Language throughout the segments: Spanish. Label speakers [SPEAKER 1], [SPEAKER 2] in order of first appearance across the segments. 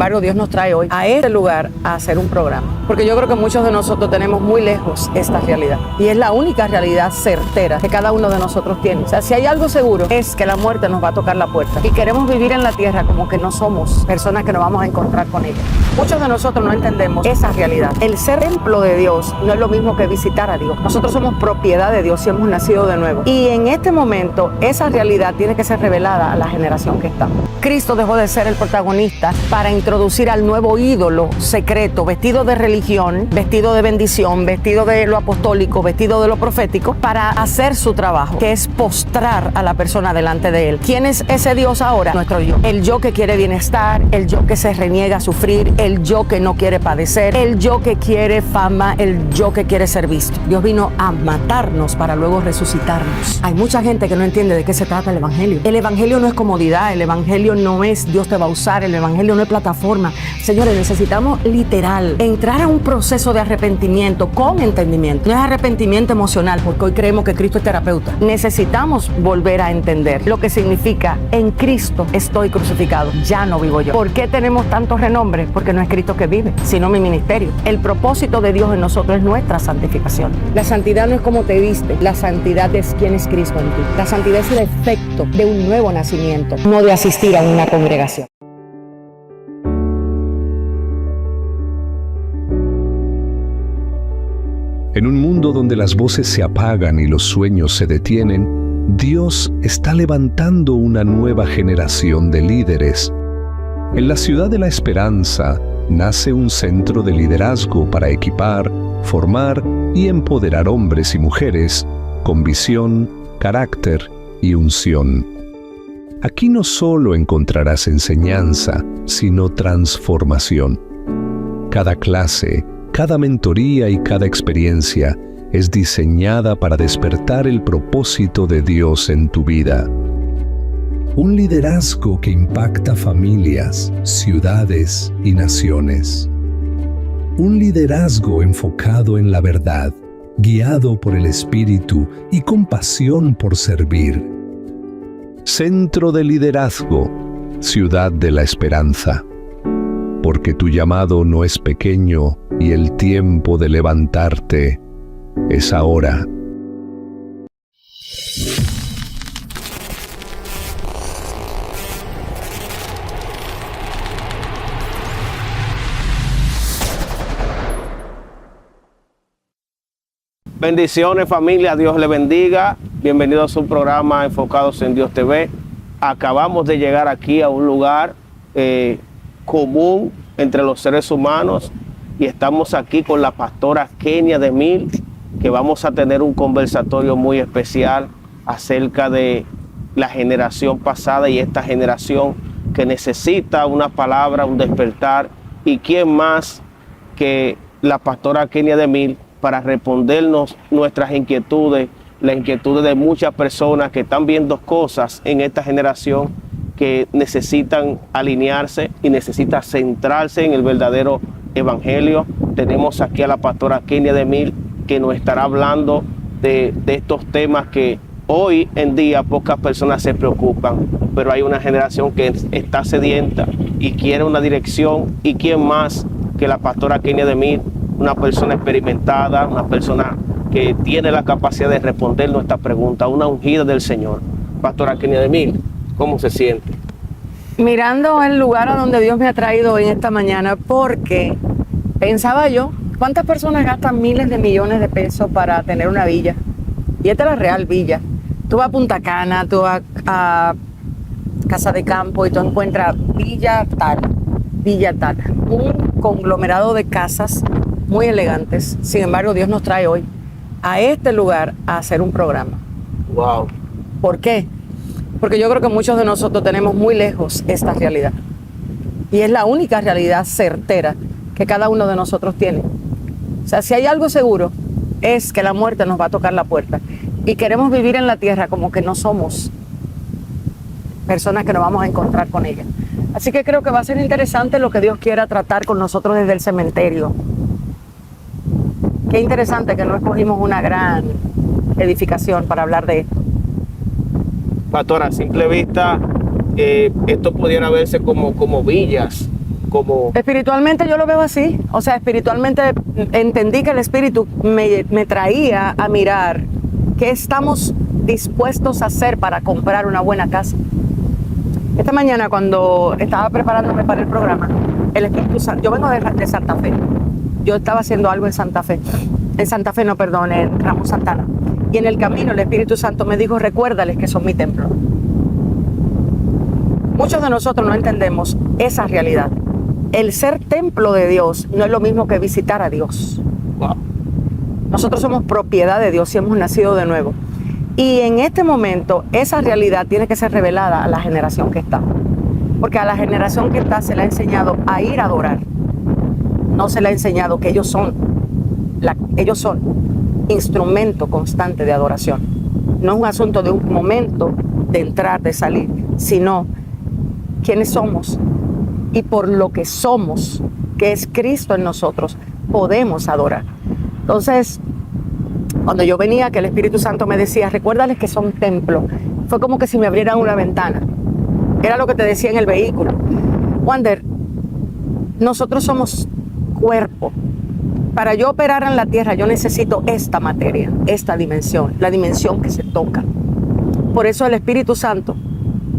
[SPEAKER 1] embargo, Dios nos trae hoy a este lugar a hacer un programa. Porque yo creo que muchos de nosotros tenemos muy lejos esta realidad. Y es la única realidad certera que cada uno de nosotros tiene. O sea, si hay algo seguro, es que la muerte nos va a tocar la puerta. Y queremos vivir en la tierra como que no somos personas que nos vamos a encontrar con ella. Muchos de nosotros no entendemos esa realidad. El ser templo de Dios no es lo mismo que visitar a Dios. Nosotros somos propiedad de Dios y hemos nacido de nuevo. Y en este momento, esa realidad tiene que ser revelada a la generación que está. Cristo dejó de ser el protagonista para introducir al nuevo ídolo secreto, vestido de religión, vestido de bendición, vestido de lo apostólico, vestido de lo profético, para hacer su trabajo, que es postrar a la persona delante de él. ¿Quién es ese Dios ahora? Nuestro yo. El yo que quiere bienestar, el yo que se reniega a sufrir, el yo que no quiere padecer, el yo que quiere fama, el yo que quiere ser visto. Dios vino a matarnos para luego resucitarnos. Hay mucha gente que no entiende de qué se trata el evangelio. El evangelio no es comodidad, el evangelio no es Dios te va a usar, el evangelio no es plataforma. Señores, necesitamos literal entrar a un proceso de arrepentimiento con entendimiento. No es arrepentimiento emocional, porque hoy creemos que Cristo es terapeuta. Necesitamos volver a entender lo que significa: en Cristo estoy crucificado, ya no vivo yo. ¿Por qué tenemos tantos renombres? Porque no es Cristo que vive, sino mi ministerio. El propósito de Dios en nosotros es nuestra santificación. La santidad no es cómo te viste, la santidad es quién es Cristo en ti. La santidad es el efecto de un nuevo nacimiento, no de asistir a una congregación.
[SPEAKER 2] En un mundo donde las voces se apagan y los sueños se detienen, Dios está levantando una nueva generación de líderes. En la ciudad de la esperanza nace un centro de liderazgo para equipar, formar y empoderar hombres y mujeres con visión, carácter y unción. Aquí no solo encontrarás enseñanza, sino transformación. Cada clase, cada mentoría y cada experiencia es diseñada para despertar el propósito de Dios en tu vida. Un liderazgo que impacta familias, ciudades y naciones. Un liderazgo enfocado en la verdad, guiado por el Espíritu y con pasión por servir. Centro de Liderazgo, Ciudad de la Esperanza. Porque tu llamado no es pequeño y el tiempo de levantarte es ahora.
[SPEAKER 3] Bendiciones, familia, Dios le bendiga. Bienvenidos a su programa Enfocados en Dios TV. Acabamos de llegar aquí a un lugar común entre los seres humanos y estamos aquí con la pastora Kenia DeMille, que vamos a tener un conversatorio muy especial acerca de la generación pasada y esta generación que necesita una palabra, un despertar. ¿Y quién más que la pastora Kenia DeMille para respondernos nuestras inquietudes, las inquietudes de muchas personas que están viendo cosas en esta generación que necesitan alinearse y necesitan centrarse en el verdadero evangelio? Tenemos aquí a la pastora Kenia DeMille, que nos estará hablando de estos temas que hoy en día pocas personas se preocupan, pero hay una generación que está sedienta y quiere una dirección. ¿Y quién más que la pastora Kenia DeMille? Una persona experimentada, una persona que tiene la capacidad de responder nuestra pregunta, una ungida del Señor. Pastora Kenia DeMille, ¿cómo se siente?
[SPEAKER 1] Mirando el lugar a donde Dios me ha traído hoy en esta mañana, porque pensaba yo, ¿cuántas personas gastan miles de millones de pesos para tener una villa? Y esta es la real villa. Tú vas a Punta Cana, tú vas a Casa de Campo y tú encuentras villa tal, un conglomerado de casas muy elegantes. Sin embargo, Dios nos trae hoy a este lugar a hacer un programa.
[SPEAKER 3] Wow.
[SPEAKER 1] ¿Por qué? Porque yo creo que muchos de nosotros tenemos muy lejos esta realidad. Y es la única realidad certera que cada uno de nosotros tiene. O sea, si hay algo seguro, es que la muerte nos va a tocar la puerta. Y queremos vivir en la tierra como que no somos personas que nos vamos a encontrar con ella. Así que creo que va a ser interesante lo que Dios quiera tratar con nosotros desde el cementerio. Qué interesante que no escogimos una gran edificación para hablar de esto.
[SPEAKER 3] Pastora, a simple vista, esto pudiera verse como villas, como...
[SPEAKER 1] Espiritualmente yo lo veo así. O sea, espiritualmente entendí que el Espíritu me traía a mirar qué estamos dispuestos a hacer para comprar una buena casa. Esta mañana, cuando estaba preparándome para el programa, el Espíritu Santo, yo vengo de Santa Fe. Yo estaba haciendo algo en Santa Fe. En Ramos Santana. Y en el camino el Espíritu Santo me dijo, recuérdales que son mi templo. Muchos de nosotros no entendemos esa realidad. El ser templo de Dios no es lo mismo que visitar a Dios.
[SPEAKER 3] Wow.
[SPEAKER 1] Nosotros somos propiedad de Dios y hemos nacido de nuevo. Y en este momento esa realidad tiene que ser revelada a la generación que está. Porque a la generación que está se le ha enseñado a ir a adorar. No se le ha enseñado que ellos son instrumento constante de adoración. No es un asunto de un momento de entrar, de salir, sino quiénes somos y por lo que somos, que es Cristo en nosotros, podemos adorar. Entonces, cuando yo venía, que el Espíritu Santo me decía, recuérdales que son templo, fue como que si me abrieran una ventana. Era lo que te decía en el vehículo. Wander, nosotros somos cuerpo. Para yo operar en la tierra, yo necesito esta materia, esta dimensión, la dimensión que se toca. Por eso el Espíritu Santo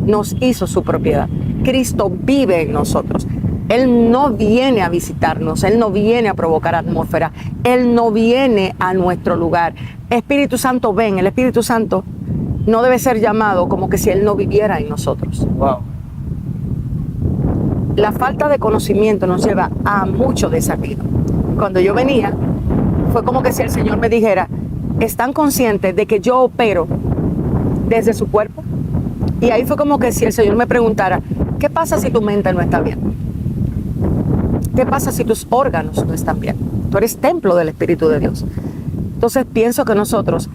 [SPEAKER 1] nos hizo su propiedad. Cristo vive en nosotros. Él no viene a visitarnos, Él no viene a provocar atmósfera, Él no viene a nuestro lugar. Espíritu Santo, ven. El Espíritu Santo no debe ser llamado como que si Él no viviera en nosotros.
[SPEAKER 3] Wow.
[SPEAKER 1] La falta de conocimiento nos lleva a mucho desafío. Cuando yo venía, fue como que si el Señor me dijera, ¿están conscientes de que yo opero desde su cuerpo? Y ahí fue como que si el Señor me preguntara, ¿qué pasa si tu mente no está bien? ¿Qué pasa si tus órganos no están bien? Tú eres templo del Espíritu de Dios. Entonces pienso que nosotros,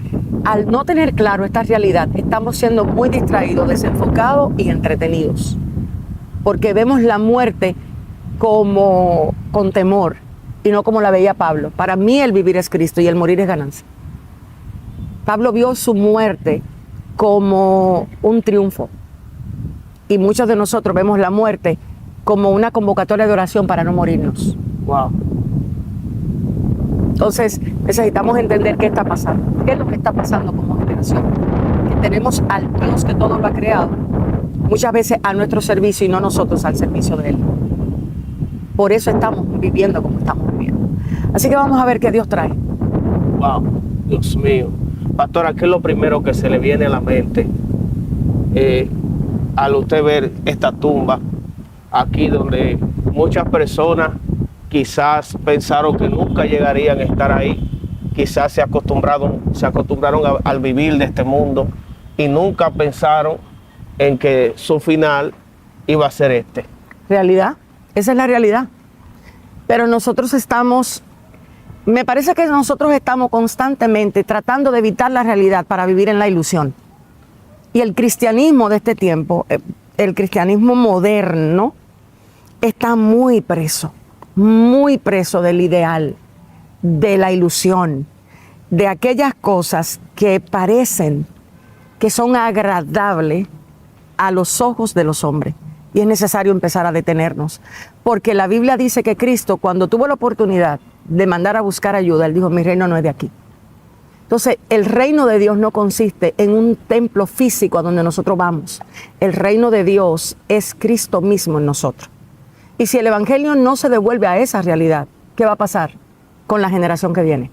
[SPEAKER 1] al no tener claro esta realidad, estamos siendo muy distraídos, desenfocados y entretenidos. Porque vemos la muerte como con temor y no como la veía Pablo. Para mí el vivir es Cristo y el morir es ganancia. Pablo vio su muerte como un triunfo. Y muchos de nosotros vemos la muerte como una convocatoria de oración para no morirnos.
[SPEAKER 3] Wow.
[SPEAKER 1] Entonces necesitamos entender qué está pasando. ¿Qué es lo que está pasando como generación? Que tenemos al Dios que todo lo ha creado, muchas veces a nuestro servicio y no nosotros al servicio de Él. Por eso estamos viviendo como estamos viviendo. Así que vamos a ver qué Dios trae.
[SPEAKER 3] Wow, Dios mío. Pastora, ¿qué es lo primero que se le viene a la mente al usted ver esta tumba aquí donde muchas personas quizás pensaron que nunca llegarían a estar ahí? Quizás se acostumbraron al vivir de este mundo y nunca pensaron en que su final iba a ser este.
[SPEAKER 1] Realidad, esa es la realidad. Pero nosotros me parece que nosotros estamos constantemente tratando de evitar la realidad para vivir en la ilusión. Y el cristianismo de este tiempo, el cristianismo moderno, está muy preso del ideal, de la ilusión, de aquellas cosas que parecen que son agradables a los ojos de los hombres. Y es necesario empezar a detenernos, porque la Biblia dice que Cristo, cuando tuvo la oportunidad de mandar a buscar ayuda, Él dijo, mi reino no es de aquí. Entonces, el reino de Dios no consiste en un templo físico a donde nosotros vamos. El reino de Dios es Cristo mismo en nosotros. Y si el evangelio no se devuelve a esa realidad, ¿qué va a pasar con la generación que viene?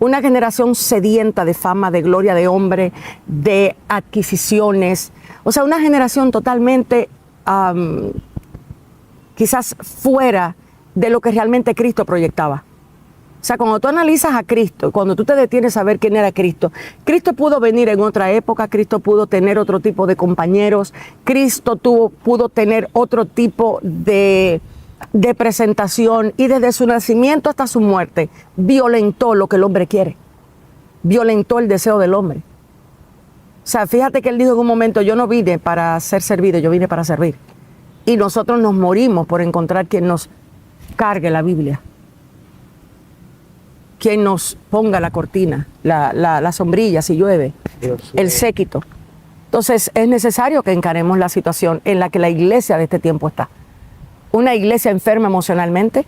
[SPEAKER 1] Una generación sedienta de fama, de gloria, de hombre, de adquisiciones. O sea, una generación totalmente quizás fuera de lo que realmente Cristo proyectaba. O sea, cuando tú analizas a Cristo, cuando tú te detienes a ver quién era Cristo, Cristo pudo venir en otra época, Cristo pudo tener otro tipo de compañeros, Cristo pudo tener otro tipo de presentación, y desde su nacimiento hasta su muerte violentó lo que el hombre quiere, violentó el deseo del hombre. O sea, fíjate que él dijo en un momento, yo no vine para ser servido, yo vine para servir. Y nosotros nos morimos por encontrar quien nos cargue la Biblia, quien nos ponga la cortina, la sombrilla si llueve, el séquito. Entonces es necesario que encaremos la situación en la que la iglesia de este tiempo está. una iglesia enferma emocionalmente,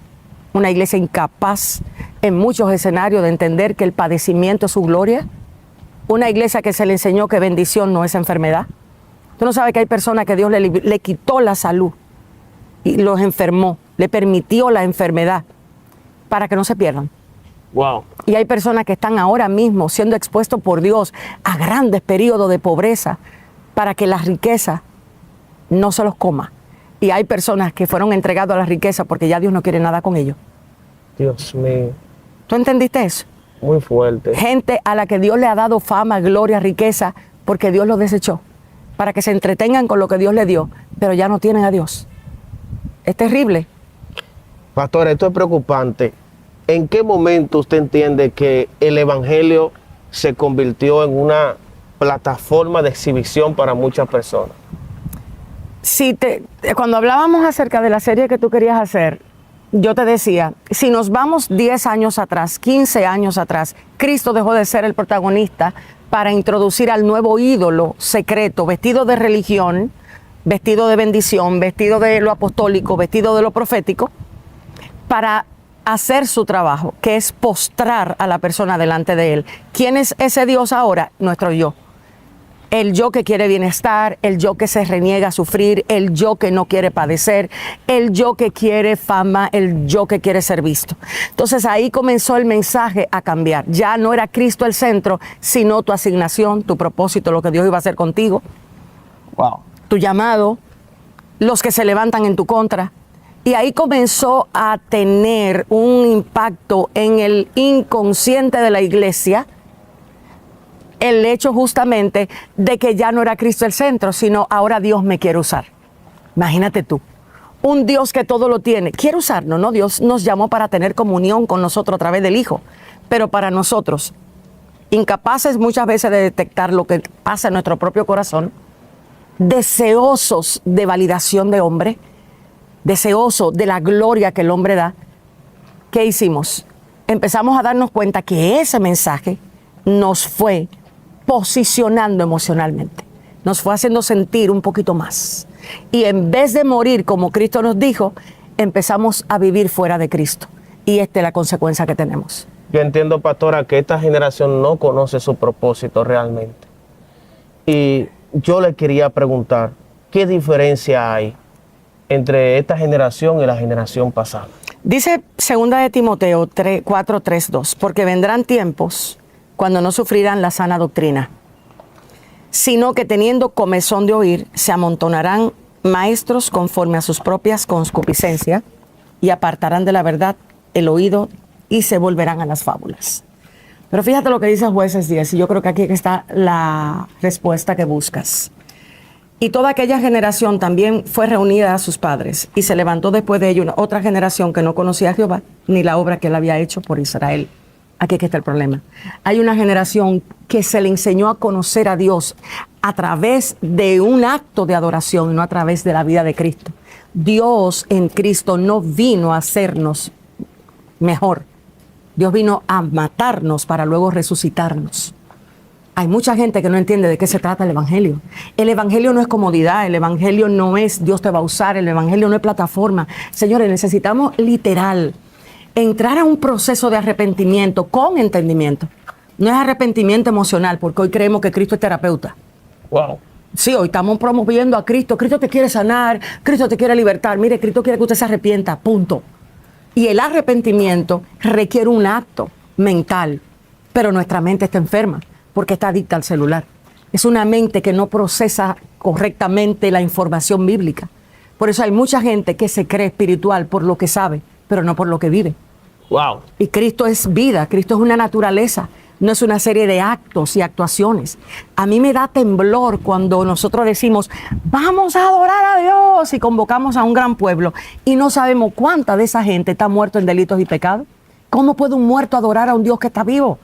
[SPEAKER 1] una iglesia incapaz en muchos escenarios de entender que el padecimiento es su gloria, una iglesia que se le enseñó que bendición no es enfermedad. Tú no sabes que hay personas que Dios le quitó la salud y los enfermó, le permitió la enfermedad para que no se pierdan.
[SPEAKER 3] Wow.
[SPEAKER 1] Y hay personas que están ahora mismo siendo expuestos por Dios a grandes periodos de pobreza para que la riqueza no se los coma. Y hay personas que fueron entregados a la riqueza porque ya Dios no quiere nada con ellos.
[SPEAKER 3] Dios mío.
[SPEAKER 1] ¿Tú entendiste eso?
[SPEAKER 3] Muy fuerte.
[SPEAKER 1] Gente a la que Dios le ha dado fama, gloria, riqueza, porque Dios los desechó, para que se entretengan con lo que Dios le dio, pero ya no tienen a Dios. Es terrible.
[SPEAKER 3] Pastor, esto es preocupante. ¿En qué momento usted entiende que el evangelio se convirtió en una plataforma de exhibición para muchas personas?
[SPEAKER 1] Cuando hablábamos acerca de la serie que tú querías hacer, yo te decía, si nos vamos 10 años atrás, 15 años atrás, Cristo dejó de ser el protagonista para introducir al nuevo ídolo secreto, vestido de religión, vestido de bendición, vestido de lo apostólico, vestido de lo profético, para hacer su trabajo, que es postrar a la persona delante de él. ¿Quién es ese Dios ahora? Nuestro yo. El yo que quiere bienestar, el yo que se reniega a sufrir, el yo que no quiere padecer, el yo que quiere fama, el yo que quiere ser visto. Entonces ahí comenzó el mensaje a cambiar. Ya no era Cristo el centro, sino tu asignación, tu propósito, lo que Dios iba a hacer contigo.
[SPEAKER 3] Wow.
[SPEAKER 1] Tu llamado, los que se levantan en tu contra. Y ahí comenzó a tener un impacto en el inconsciente de la iglesia, el hecho justamente de que ya no era Cristo el centro, sino ahora Dios me quiere usar. Imagínate tú, un Dios que todo lo tiene, quiere usarnos, ¿no? Dios nos llamó para tener comunión con nosotros a través del Hijo, pero para nosotros, incapaces muchas veces de detectar lo que pasa en nuestro propio corazón, deseosos de validación de hombre, deseoso de la gloria que el hombre da, ¿qué hicimos? Empezamos a darnos cuenta que ese mensaje nos fue posicionando emocionalmente, nos fue haciendo sentir un poquito más. Y en vez de morir como Cristo nos dijo, empezamos a vivir fuera de Cristo. Y esta es la consecuencia que tenemos.
[SPEAKER 3] Yo entiendo, pastora, que esta generación no conoce su propósito realmente. Y yo le quería preguntar, ¿qué diferencia hay entre esta generación y la generación pasada?
[SPEAKER 1] Dice 2 de Timoteo 4:3-2, porque vendrán tiempos cuando no sufrirán la sana doctrina, sino que teniendo comezón de oír, se amontonarán maestros conforme a sus propias concupiscencias y apartarán de la verdad el oído y se volverán a las fábulas. Pero fíjate lo que dice Jueces 10, y yo creo que aquí está la respuesta que buscas. Y toda aquella generación también fue reunida a sus padres, y se levantó después de ello otra generación que no conocía a Jehová, ni la obra que él había hecho por Israel. Aquí está el problema. Hay una generación que se le enseñó a conocer a Dios a través de un acto de adoración, no a través de la vida de Cristo. Dios en Cristo no vino a hacernos mejor. Dios vino a matarnos para luego resucitarnos. Hay mucha gente que no entiende de qué se trata el Evangelio. El Evangelio no es comodidad, el Evangelio no es Dios te va a usar, el Evangelio no es plataforma. Señores, necesitamos literal entrar a un proceso de arrepentimiento con entendimiento. No es arrepentimiento emocional, porque hoy creemos que Cristo es terapeuta.
[SPEAKER 3] Wow.
[SPEAKER 1] Sí, hoy estamos promoviendo a Cristo. Cristo te quiere sanar, Cristo te quiere libertar. Mire, Cristo quiere que usted se arrepienta, punto. Y el arrepentimiento requiere un acto mental, pero nuestra mente está enferma porque está adicta al celular. Es una mente que no procesa correctamente la información bíblica. Por eso hay mucha gente que se cree espiritual por lo que sabe, pero no por lo que vive.
[SPEAKER 3] Wow.
[SPEAKER 1] Y Cristo es vida, Cristo es una naturaleza, no es una serie de actos y actuaciones. A mí me da temblor cuando nosotros decimos, vamos a adorar a Dios, y convocamos a un gran pueblo y no sabemos cuánta de esa gente está muerto en delitos y pecados. ¿Cómo puede un muerto adorar a un Dios que está vivo?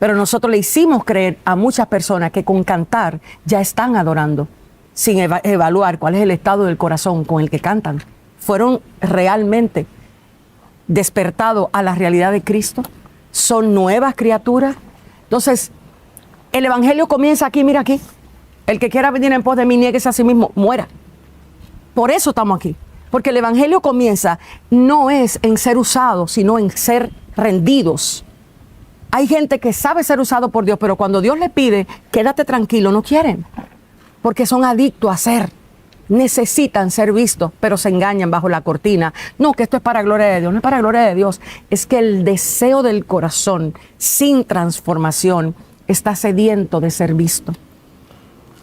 [SPEAKER 1] Pero nosotros le hicimos creer a muchas personas que con cantar ya están adorando, sin evaluar cuál es el estado del corazón con el que cantan. ¿Fueron realmente despertados a la realidad de Cristo? ¿Son nuevas criaturas? Entonces, el Evangelio comienza aquí, mira aquí. El que quiera venir en pos de mí, niéguese a sí mismo, muera. Por eso estamos aquí. Porque el evangelio comienza, no es en ser usados, sino en ser rendidos. Hay gente que sabe ser usado por Dios, pero cuando Dios le pide, quédate tranquilo, no quieren. Porque son adictos a ser. Necesitan ser vistos, pero se engañan bajo la cortina. No, que esto es para gloria de Dios. No es para gloria de Dios. Es que el deseo del corazón, sin transformación, está sediento de ser visto.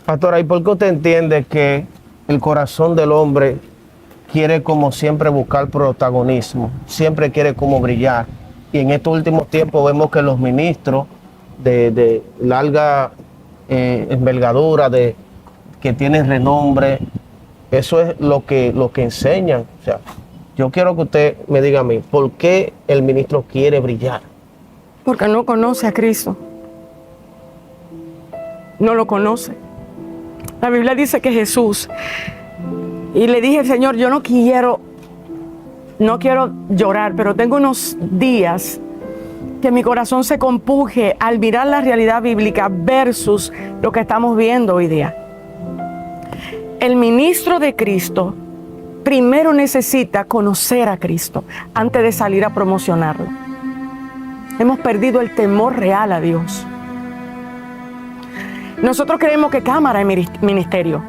[SPEAKER 3] Pastora, ¿y por qué usted entiende que el corazón del hombre quiere como siempre buscar protagonismo? Siempre quiere como brillar. Y en estos últimos tiempos vemos que los ministros de larga envergadura, que tienen renombre, eso es lo que enseñan. O sea, yo quiero que usted me diga a mí, ¿por qué el ministro quiere brillar?
[SPEAKER 1] Porque no conoce a Cristo. No lo conoce. La Biblia dice que Jesús, y le dije, Señor, yo no quiero llorar, pero tengo unos días que mi corazón se compuje al mirar la realidad bíblica versus lo que estamos viendo hoy día. El ministro de Cristo primero necesita conocer a Cristo antes de salir a promocionarlo. Hemos perdido el temor real a Dios. Nosotros creemos que cámara es ministerio.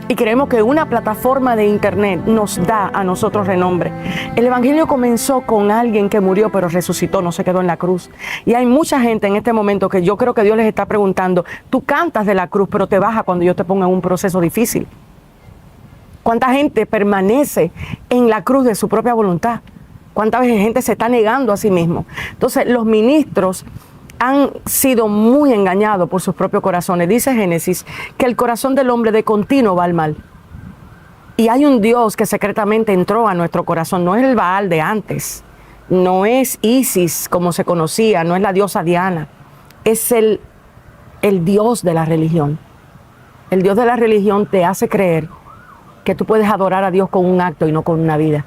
[SPEAKER 1] Y creemos que una plataforma de internet nos da a nosotros renombre. El evangelio comenzó con alguien que murió pero resucitó, no se quedó en la cruz. Y hay mucha gente en este momento que yo creo que Dios les está preguntando, tú cantas de la cruz pero te baja cuando yo te ponga en un proceso difícil. ¿Cuánta gente permanece en la cruz de su propia voluntad? ¿Cuántas veces gente se está negando a sí mismo? Entonces los ministros han sido muy engañados por sus propios corazones. Dice Génesis que el corazón del hombre de continuo va al mal. Y hay un Dios que secretamente entró a nuestro corazón. No es el Baal de antes, no es Isis como se conocía, no es la diosa Diana. Es el Dios de la religión. El Dios de la religión te hace creer que tú puedes adorar a Dios con un acto y no con una vida.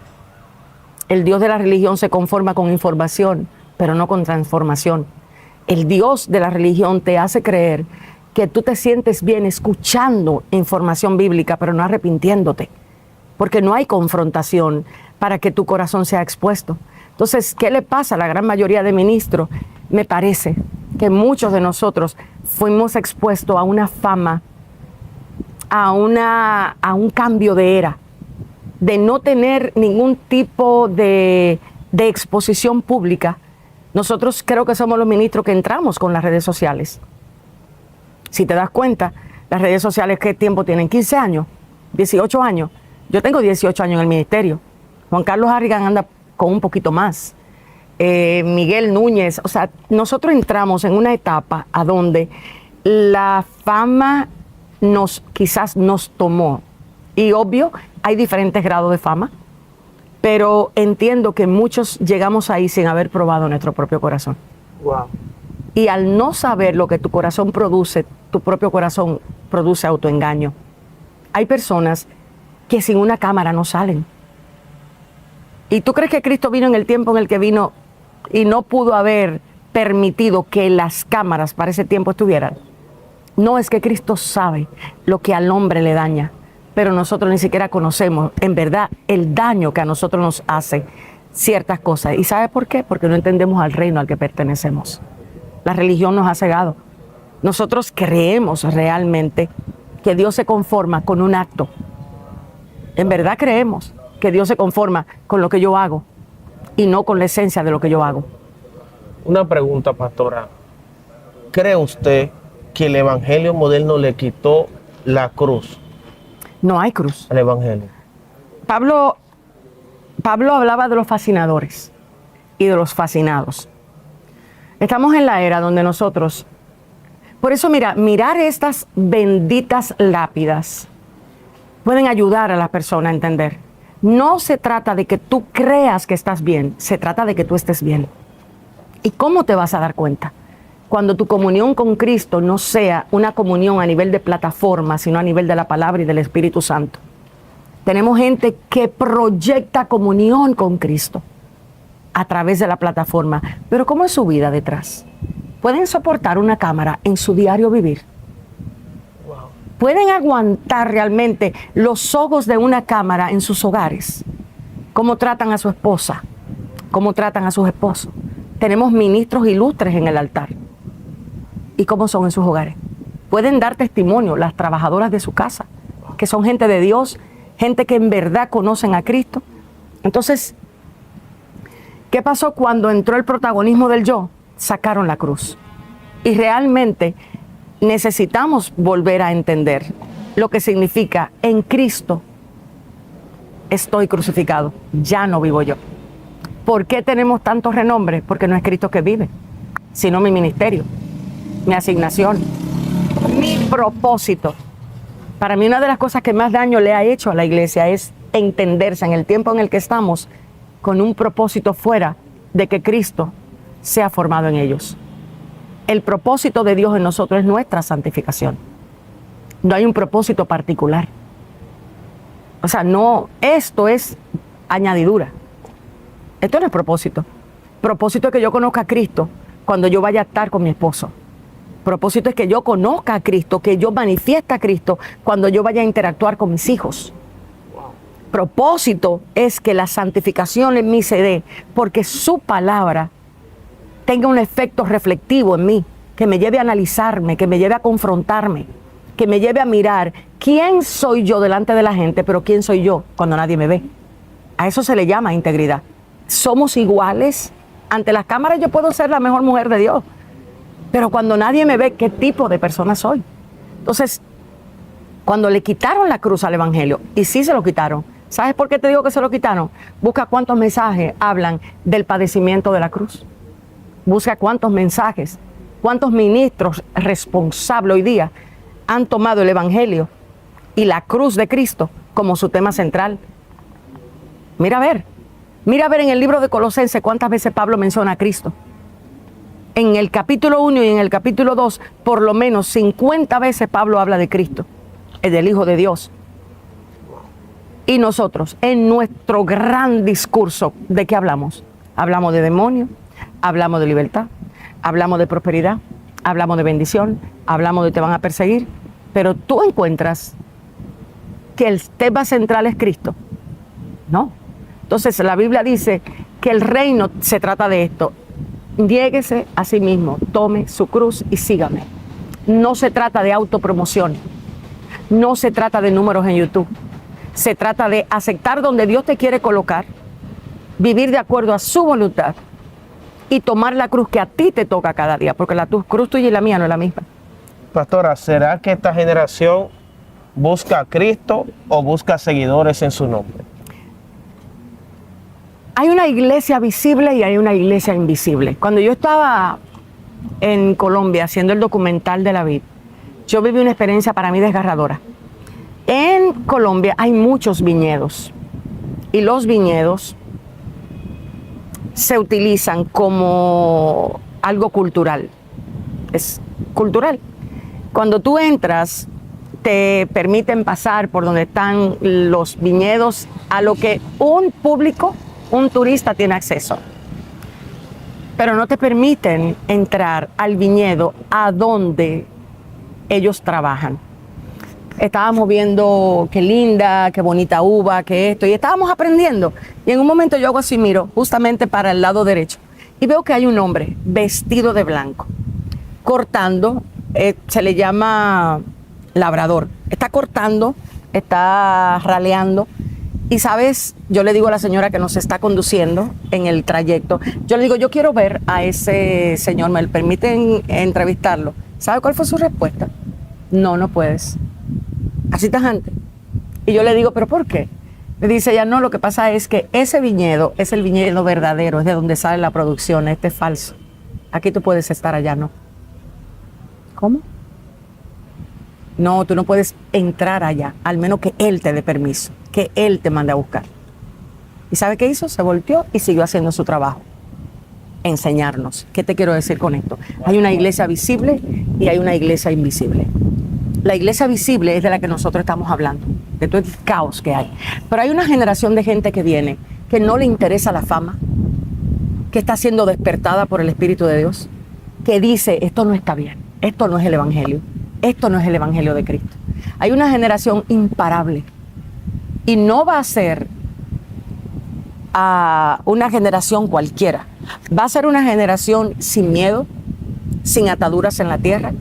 [SPEAKER 1] El Dios de la religión se conforma con información, pero no con transformación. El Dios de la religión te hace creer que tú te sientes bien escuchando información bíblica, pero no arrepintiéndote, porque no hay confrontación para que tu corazón sea expuesto. Entonces, ¿qué le pasa a la gran mayoría de ministros? Me parece que muchos de nosotros fuimos expuestos a una fama, a un cambio de era, de no tener ningún tipo de exposición pública. Nosotros creo que somos los ministros que entramos con las redes sociales. Si te das cuenta, las redes sociales, ¿qué tiempo tienen? 15 años, 18 años. Yo tengo 18 años en el ministerio. Juan Carlos Harrigan anda con un poquito más. Miguel Núñez. O sea, nosotros entramos en una etapa a donde la fama quizás nos tomó. Y obvio, hay diferentes grados de fama. Pero entiendo que muchos llegamos ahí sin haber probado nuestro propio corazón.
[SPEAKER 3] Wow.
[SPEAKER 1] Y al no saber lo que tu corazón produce, tu propio corazón produce autoengaño. Hay personas que sin una cámara no salen. ¿Y tú crees que Cristo vino en el tiempo en el que vino y no pudo haber permitido que las cámaras para ese tiempo estuvieran? No, es que Cristo sabe lo que al hombre le daña. Pero nosotros ni siquiera conocemos, en verdad, el daño que a nosotros nos hace ciertas cosas. ¿Y sabe por qué? Porque no entendemos al reino al que pertenecemos. La religión nos ha cegado. Nosotros creemos realmente que Dios se conforma con un acto. En verdad creemos que Dios se conforma con lo que yo hago y no con la esencia de lo que yo hago.
[SPEAKER 3] Una pregunta, pastora. ¿Cree usted que el evangelio moderno le quitó la cruz?
[SPEAKER 1] No hay cruz.
[SPEAKER 3] El evangelio.
[SPEAKER 1] Pablo hablaba de los fascinadores y de los fascinados. Estamos en la era donde nosotros... Por eso, mirar estas benditas lápidas pueden ayudar a la persona a entender. No se trata de que tú creas que estás bien, se trata de que tú estés bien. ¿Y cómo te vas a dar cuenta? Cuando tu comunión con Cristo no sea una comunión a nivel de plataforma, sino a nivel de la palabra y del Espíritu Santo. Tenemos gente que proyecta comunión con Cristo a través de la plataforma. Pero ¿cómo es su vida detrás? ¿Pueden soportar una cámara en su diario vivir?
[SPEAKER 3] Wow.
[SPEAKER 1] pueden aguantar realmente los ojos de una cámara en sus hogares. Cómo tratan a su esposa, cómo tratan a sus esposos. Tenemos ministros ilustres en el altar. ¿Y cómo son en sus hogares? Pueden dar testimonio las trabajadoras de su casa, que son gente de Dios, gente que en verdad conocen a Cristo. Entonces, ¿qué pasó cuando entró el protagonismo del yo? Sacaron la cruz. Y realmente necesitamos volver a entender lo que significa: en Cristo estoy crucificado, ya no vivo yo. ¿Por qué tenemos tantos renombres? Porque no es Cristo que vive, sino mi ministerio, mi asignación, mi propósito. Para mí, una de las cosas que más daño le ha hecho a la iglesia es entenderse en el tiempo en el que estamos con un propósito fuera de que Cristo sea formado en ellos. El propósito de Dios en nosotros es nuestra santificación. No hay un propósito particular. O sea, no, esto es añadidura. Esto no es propósito. Propósito es que yo conozca a Cristo cuando yo vaya a estar con mi esposo. Propósito es que yo conozca a Cristo, que yo manifieste a Cristo cuando yo vaya a interactuar con mis hijos. Propósito es que la santificación en mí se dé porque su palabra tenga un efecto reflectivo en mí, que me lleve a analizarme, que me lleve a confrontarme, que me lleve a mirar quién soy yo delante de la gente, pero quién soy yo cuando nadie me ve. A eso se le llama integridad. Somos iguales. Ante las cámaras yo puedo ser la mejor mujer de Dios, pero cuando nadie me ve, ¿qué tipo de persona soy? Entonces, cuando le quitaron la cruz al evangelio, y sí se lo quitaron, ¿sabes por qué te digo que se lo quitaron? Busca cuántos mensajes hablan del padecimiento de la cruz. Busca cuántos mensajes, cuántos ministros responsables hoy día han tomado el evangelio y la cruz de Cristo como su tema central. Mira a ver en el libro de Colosenses cuántas veces Pablo menciona a Cristo. En el capítulo 1 y en el capítulo 2, por lo menos 50 veces Pablo habla de Cristo, del Hijo de Dios. Y nosotros, en nuestro gran discurso, ¿de qué hablamos? Hablamos de demonios, hablamos de libertad, hablamos de prosperidad, hablamos de bendición, hablamos de te van a perseguir, pero tú encuentras que el tema central es Cristo. No. Entonces la Biblia dice que el reino se trata de esto: niéguese a sí mismo, tome su cruz y sígame. No se trata de autopromoción, no se trata de números en YouTube, se trata de aceptar donde Dios te quiere colocar, vivir de acuerdo a su voluntad y tomar la cruz que a ti te toca cada día, porque la cruz tuya y la mía no es la misma.
[SPEAKER 3] Pastora, ¿será que esta generación busca a Cristo o busca seguidores en su nombre?
[SPEAKER 1] Hay una iglesia visible y hay una iglesia invisible. Cuando yo estaba en Colombia haciendo el documental de la vid, yo viví una experiencia para mí desgarradora. En Colombia hay muchos viñedos y los viñedos se utilizan como algo cultural. Es cultural. Cuando tú entras, te permiten pasar por donde están los viñedos a lo que un público, un turista tiene acceso. Pero no te permiten entrar al viñedo a donde ellos trabajan. Estábamos viendo qué linda, qué bonita uva, qué esto, y estábamos aprendiendo. Y en un momento yo hago así, miro justamente para el lado derecho, y veo que hay un hombre vestido de blanco, cortando, se le llama labrador. Está cortando, está raleando. Y sabes, yo le digo a la señora que nos está conduciendo en el trayecto, yo le digo, yo quiero ver a ese señor, ¿me permiten entrevistarlo? ¿Sabe cuál fue su respuesta? No, no puedes. Así tajante. Y yo le digo, ¿pero por qué? Me dice ella, no, lo que pasa es que ese viñedo es el viñedo verdadero, es de donde sale la producción, este es falso. Aquí tú puedes estar, allá no. ¿Cómo? No, tú no puedes entrar allá, al menos que él te dé permiso, que él te mande a buscar. ¿Y sabe qué hizo? Se volteó y siguió haciendo su trabajo. Enseñarnos. ¿Qué te quiero decir con esto? Hay una iglesia visible y hay una iglesia invisible. La iglesia visible es de la que nosotros estamos hablando, de todo el caos que hay. Pero hay una generación de gente que viene, que no le interesa la fama, que está siendo despertada por el Espíritu de Dios, que dice, esto no está bien, esto no es el Evangelio. Esto no es el Evangelio de Cristo. Hay una generación imparable y no va a ser una generación cualquiera. Va a ser una generación sin miedo, sin ataduras en la tierra,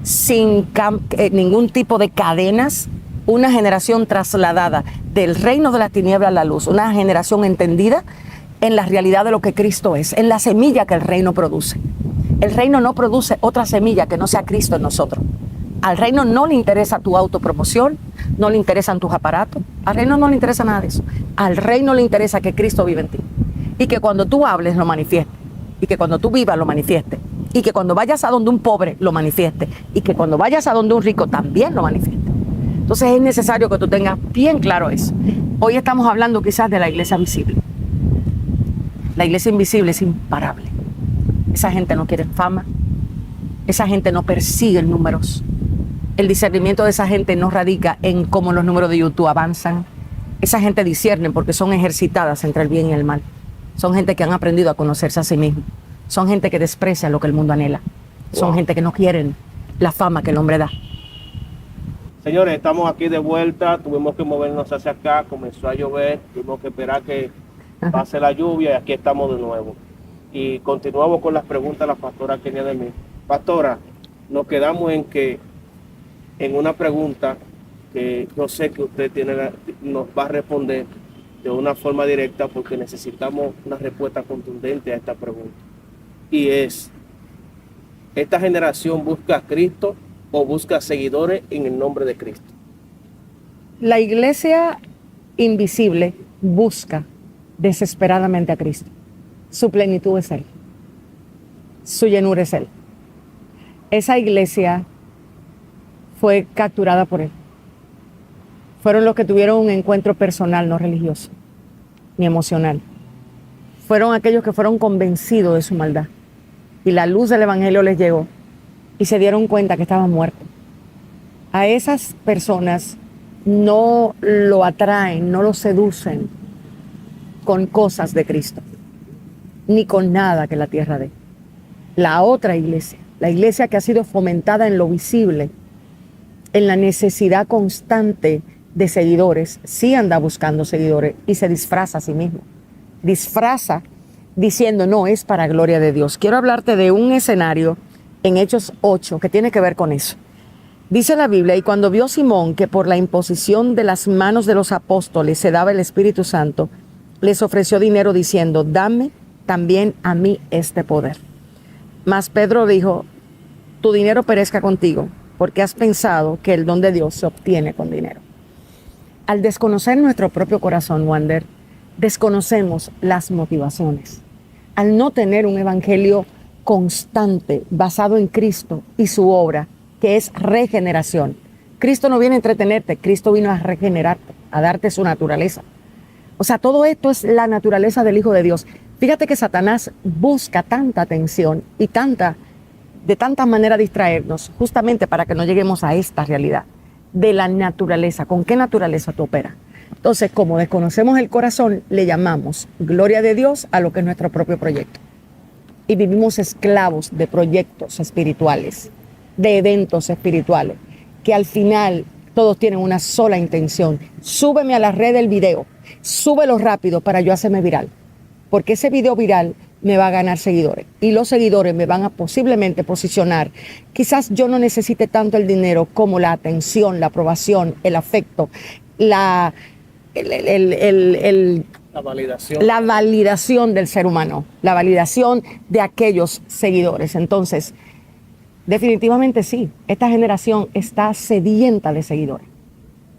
[SPEAKER 1] sin ningún tipo de cadenas, una generación trasladada del reino de la tiniebla a la luz, una generación entendida en la realidad de lo que Cristo es, en la semilla que el reino produce. El reino no produce otra semilla que no sea Cristo en nosotros. Al reino no le interesa tu autopromoción, no le interesan tus aparatos, al reino no le interesa nada de eso. Al reino le interesa que Cristo vive en ti y que cuando tú hables lo manifieste, y que cuando tú vivas lo manifieste, y que cuando vayas a donde un pobre lo manifieste, y que cuando vayas a donde un rico también lo manifieste. Entonces es necesario que tú tengas bien claro eso. Hoy estamos hablando quizás de la iglesia visible. La iglesia invisible es imparable. Esa gente no quiere fama, esa gente no persigue números. El discernimiento de esa gente no radica en cómo los números de YouTube avanzan. Esa gente discierne porque son ejercitadas entre el bien y el mal. Son gente que han aprendido a conocerse a sí mismos. Son gente que desprecia lo que el mundo anhela. Son gente que no quieren la fama que el hombre da.
[SPEAKER 3] Señores, estamos aquí de vuelta, tuvimos que movernos hacia acá, comenzó a llover, tuvimos que esperar que pase la lluvia y aquí estamos de nuevo. Y continuamos con las preguntas de la pastora Kenia de mí. Pastora, nos quedamos en una pregunta que yo sé que usted nos va a responder de una forma directa porque necesitamos una respuesta contundente a esta pregunta. Y es, ¿esta generación busca a Cristo o busca seguidores en el nombre de Cristo?
[SPEAKER 1] La iglesia invisible busca desesperadamente a Cristo. Su plenitud es Él. Su llenura es Él. Esa iglesia fue capturada por Él. Fueron los que tuvieron un encuentro personal, no religioso, ni emocional. Fueron aquellos que fueron convencidos de su maldad. Y la luz del evangelio les llegó y se dieron cuenta que estaban muertos. A esas personas no lo atraen, no lo seducen con cosas de Cristo, ni con nada que la tierra dé. La otra iglesia, la iglesia que ha sido fomentada en lo visible, en la necesidad constante de seguidores, sí anda buscando seguidores y se disfraza a sí mismo. Disfraza diciendo, no, es para gloria de Dios. Quiero hablarte de un escenario en Hechos 8 que tiene que ver con eso. Dice la Biblia, y cuando vio Simón que por la imposición de las manos de los apóstoles se daba el Espíritu Santo, les ofreció dinero diciendo, dame también a mí este poder. Mas Pedro dijo, tu dinero perezca contigo, porque has pensado que el don de Dios se obtiene con dinero. Al desconocer nuestro propio corazón, Wander, desconocemos las motivaciones. Al no tener un evangelio constante, basado en Cristo y su obra, que es regeneración. Cristo no viene a entretenerte, Cristo vino a regenerarte, a darte su naturaleza. O sea, todo esto es la naturaleza del Hijo de Dios. Fíjate que Satanás busca tanta atención y de tanta manera distraernos, justamente para que no lleguemos a esta realidad de la naturaleza. ¿Con qué naturaleza tú operas? Entonces, como desconocemos el corazón, le llamamos gloria de Dios a lo que es nuestro propio proyecto. Y vivimos esclavos de proyectos espirituales, de eventos espirituales, que al final todos tienen una sola intención. Súbeme a la red el video, súbelo rápido para yo hacerme viral. Porque ese video viral me va a ganar seguidores. Y los seguidores me van a posiblemente posicionar. Quizás yo no necesite tanto el dinero como la atención, la aprobación, el afecto, la validación del ser humano, la validación de aquellos seguidores. Entonces, definitivamente sí, esta generación está sedienta de seguidores.